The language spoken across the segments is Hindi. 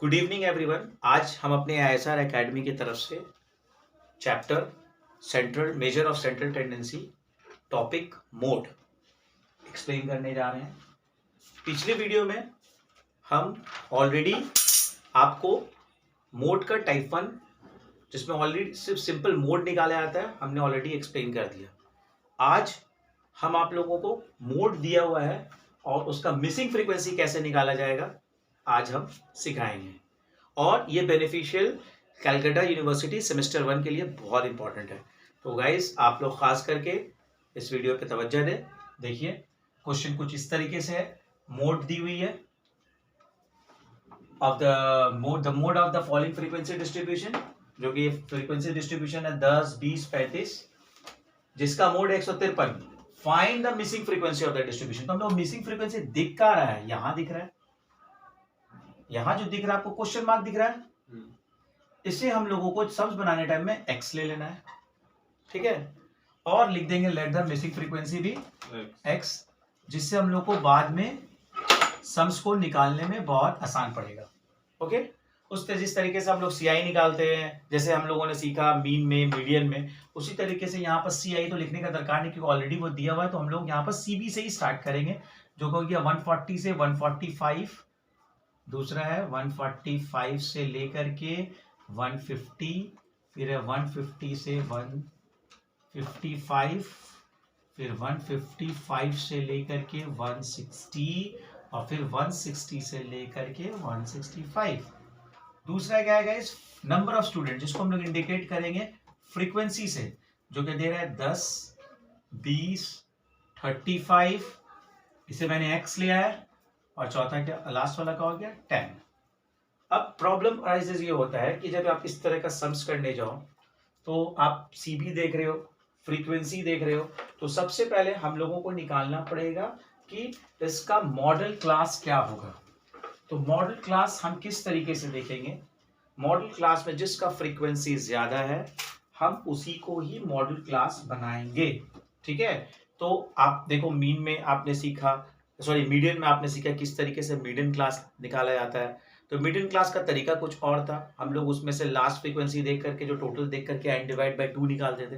Good evening everyone. आज हम अपने आईएसआर एकेडमी की तरफ से chapter central measure of central tendency topic mode explain करने जा रहे हैं। पिछले वीडियो में हम ऑलरेडी आपको मोड का टाइप 1 जिसमें ऑलरेडी सिर्फ सिंपल मोड निकाला जाता है हमने ऑलरेडी एक्सप्लेन कर दिया। आज हम आप लोगों को मोड दिया हुआ है और उसका मिसिंग फ्रीक्वेंसी कैसे निकाला जाएगा आज हम सिखाएंगे। और ये बेनिफिशियल कैलकाटा यूनिवर्सिटी सेमेस्टर 1 के लिए बहुत इंपॉर्टेंट है। तो गाइस आप लोग खास करके इस वीडियो पे तवज्जो दें। देखिए क्वेश्चन कुछ इस तरीके से है। मोड दी हुई है of the mode of the following frequency distribution, जो कि फ्रीक्वेंसी डिस्ट्रीब्यूशन है 10, 20, 35, जिसका mode 153। Find the missing frequency of the distribution. तो हम लोग मिसिंग फ्रीक्वेंसी दिख कहाँ रहा है? यहां दिख रहा है। यहां जो दिख रहा है आपको क्वेश्चन मार्क दिख रहा है, इसे हम लोगों को सम्स बनाने टाइम में एक्स ले लेना है, ठीक है। और लिख देंगे लेट द मिसिंग फ्रीक्वेंसी भी एक्स, जिससे हम लोग को बाद में सम्स को निकालने में बहुत आसान पड़ेगा। ओके, जिस तरीके से हम लोग सीआई निकालते हैं, जैसे हम लोगों ने सीखा मीन में, मीडियन में, उसी तरीके से यहाँ पर सीआई तो लिखने का दरकार नहीं क्योंकि ऑलरेडी वो दिया हुआ है। तो हम लोग यहाँ पर सीबी से ही स्टार्ट करेंगे, जो हो गया 140 से 145, दूसरा है 145 से लेकर के 150, फिर है 150 से 155, फिर 155 से लेकर के 160 और फिर 160 से लेकर के 165। दूसरा क्या है गाइस? नंबर ऑफ स्टूडेंट, जिसको हम लोग इंडिकेट करेंगे फ्रीक्वेंसी से, जो कि दे रहा है 10, 20, 35, इसे मैंने x लिया है। और चौथा क्या लास्ट वाला का हो गया 10। अब प्रॉब्लम अराइजेस ये होता है कि जब आप इस तरह का सम्स करने जाओ तो आप सीबी देख रहे हो, फ्रीक्वेंसी देख रहे हो, तो सबसे पहले हम लोगों को निकालना पड़ेगा कि इसका मॉडल क्लास क्या होगा। तो मॉडल क्लास हम किस तरीके से देखेंगे? मॉडल क्लास में जिसका फ्रीक्वेंसी ज्यादा है हम उसी को ही मॉडल क्लास बनाएंगे, ठीक है। तो आप देखो मीन में आपने सीखा, मीडियन में आपने सीखा किस तरीके से मीडियन क्लास निकाला जाता है। तो मीडियन क्लास का तरीका कुछ और था, हम लोग उसमें से लास्ट फ्रीक्वेंसी देख करके जो टोटल देख करके n डिवाइड बाई 2 निकालते थे।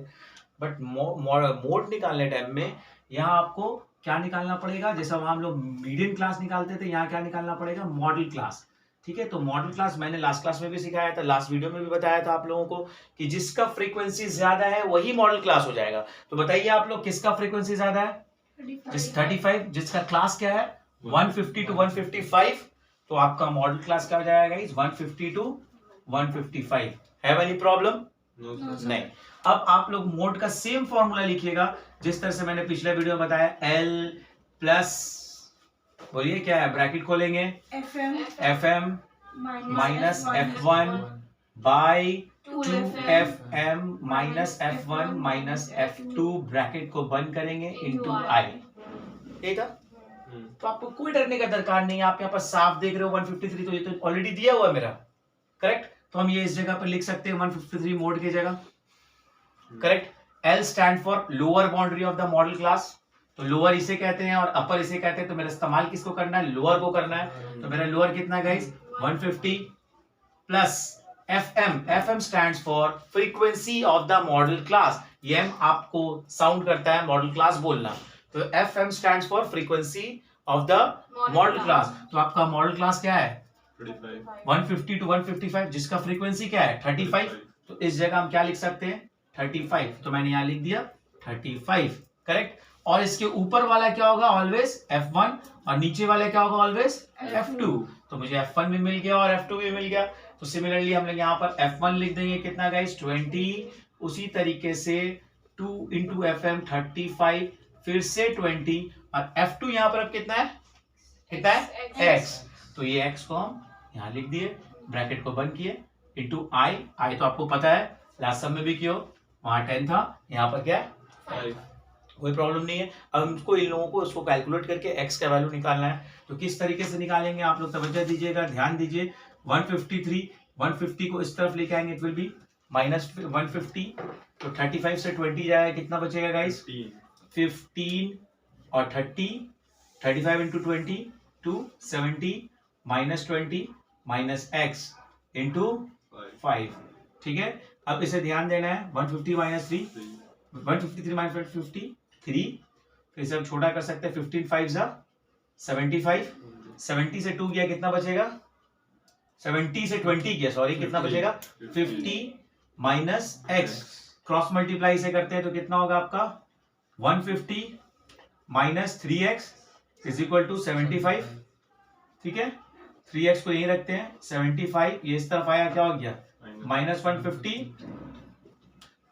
बट मोड निकालने टाइम में यहाँ आपको क्या निकालना पड़ेगा? जैसा वहां हम लोग मीडियन क्लास निकालते थे, यहाँ क्या निकालना पड़ेगा? मॉडल क्लास, ठीक है। तो मॉडल क्लास मैंने लास्ट क्लास में भी सिखाया था, लास्ट वीडियो में भी बताया था आप लोगों को कि जिसका फ्रीक्वेंसी ज्यादा है वही मॉडल क्लास हो जाएगा। तो बताइए आप लोग किसका फ्रीक्वेंसी ज्यादा है? 35, जिसका क्लास क्या है 150 टू 155, तो आपका मॉडल क्लास क्या हो जाएगा guys? 150 to 155। Have any problem? नहीं। अब आप लोग मोड का सेम फॉर्मूला लिखिएगा जिस तरह से मैंने पिछले वीडियो में बताया, L प्लस, बोलिए क्या है, ब्रैकेट खोलेंगे FM minus F1 by 2FM minus F1 minus F2, bracket को बंद करेंगे इनटू I, ठीक है। तो आपको कोई डरने का दरकार नहीं है। आप यहाँ पर साफ देख रहे हो 153, तो ये तो ऑलरेडी दिया हुआ है मेरा, करेक्ट। तो हम ये इस जगह पर लिख सकते हैं 153 मोड की जगह, correct. L stand for lower boundary of the model class, तो लोअर इसे कहते हैं और अपर इसे कहते हैं। तो मेरा इस्तेमाल किसको करना है? लोअर को करना है। तो मेरा लोअर कितना guys? 150 plus FM stands for frequency of the model class. ये आपको साउंड करता है मॉडल क्लास बोलना। तो FM stands for frequency of the model class. तो आपका मॉडल क्लास क्या है? 150 टू 155, जिसका फ्रीक्वेंसी क्या है? 35। तो इस जगह हम क्या लिख सकते हैं? 35। तो मैंने यहां लिख दिया 35, करेक्ट। और इसके ऊपर वाला क्या होगा? ऑलवेज F1, और नीचे वाला क्या होगा? Always F2। तो मुझे F1 भी मिल गया और F2 भी मिल गया। तो सिमिलरली हम लोग यहाँ पर F1 लिख देंगे कितना गाइस? 20। उसी तरीके से 2 इंटू FM 35, फिर से 20, और F2 यहाँ पर अब कितना है? कितना है? X। तो ये X को हम यहाँ लिख दिए, ब्रैकेट को बंद किए, इंटू I तो आपको पता है लास्ट सब में भी क्यों, वहां 10 था, यहाँ पर क्या है? 5। कोई प्रॉब्लम नहीं है। अब हमको इन लोगों को उसको कैलकुलेट करके x का वैल्यू निकालना है। तो किस तरीके से निकालेंगे आप लोग तवज्जो दीजिएगा, ध्यान दीजिए। 150 को इस तरफ लेके आएंगे, इट विल बी माइनस 150। तो 35 से 20 जाएगा, कितना बचेगा गाइस? 15 और 30, 35 into 20 270 minus 20 minus x into 5, ठीक है। अब इसे ध्यान देना है, 150 माइनस 3, 153 माइनस 53, फिर इसे हम छोटा कर सकते हैं, 15 5 जा 75, 70 से 2 गया कितना बचेगा, 70 से 20 गया सॉरी, कितना बचेगा 50 माइनस एक्स, क्रॉस मल्टीप्लाई से करते हैं तो कितना होगा आपका 150 minus 3x is equal to 75, ठीक है। 3x को यही रखते हैं, 75 ये इस तरफ आया, क्या हो गया माइनस 150,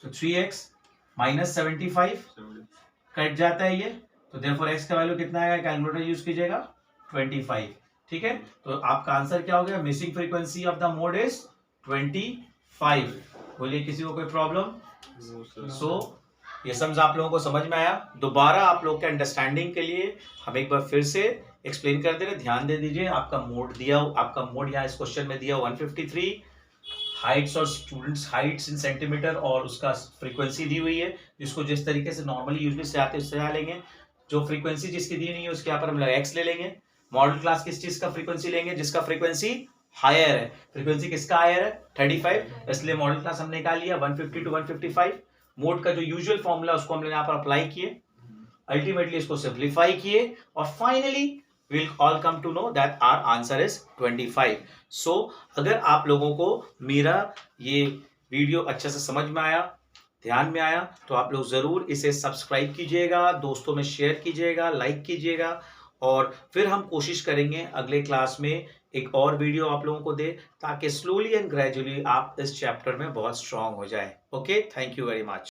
तो 3x माइनस 75 कट जाता है ये, तो देयरफॉर x का वैल्यू कितना आएगा, कैलकुलेटर यूज कीजिएगा 25, ठीक है। तो आपका आंसर क्या हो गया, missing frequency of the mode is 25। बोलिए किसी को कोई प्रॉब्लम? सो ये समझ आप लोगों को समझ में आया? दोबारा आप लोग के अंडरस्टैंडिंग के लिए हम एक बार फिर से एक्सप्लेन कर दे रहे, ध्यान दे दीजिए। आपका मोड दिया, आपका मोड यहाँ इस क्वेश्चन में दिया 153, हाइट्स और स्टूडेंट्स हाइट्स इन सेंटीमीटर और उसका फ्रीक्वेंसी दी हुई है, जिसको जिस तरीके से नॉर्मली यूजली से आते उससे लेंगे, जो फ्रीक्वेंसी जिसकी दी नहीं है उसके यहाँ पर हम एक्स ले लेंगे। मॉडल क्लास किस चीज का फ्रीक्वेंसी लेंगे, जिसका फ्रीक्वेंसी हायर है। फ्रीक्वेंसी किसका हायर है, 35, इसलिए मॉडल क्लास हमने निकाल लिया 150 टू 155। मोड का जो यूजुअल फॉर्मूला उसको हमने यहाँ पर अप्लाई किए, अल्टीमेटली इसको सिंप्लीफाई किए और finally we'll all come to know that our answer is 25. So अगर आप लोगों को मेरा ये वीडियो अच्छे से समझ में आया, ध्यान में आया, तो आप लोग जरूर इसे सब्सक्राइब कीजिएगा, दोस्तों में शेयर कीजिएगा, लाइक कीजिएगा और फिर हम कोशिश करेंगे अगले क्लास में एक और वीडियो आप लोगों को दे, ताकि स्लोली एंड ग्रेजुअली आप इस चैप्टर में बहुत स्ट्रांग हो जाए। Okay, thank you very much.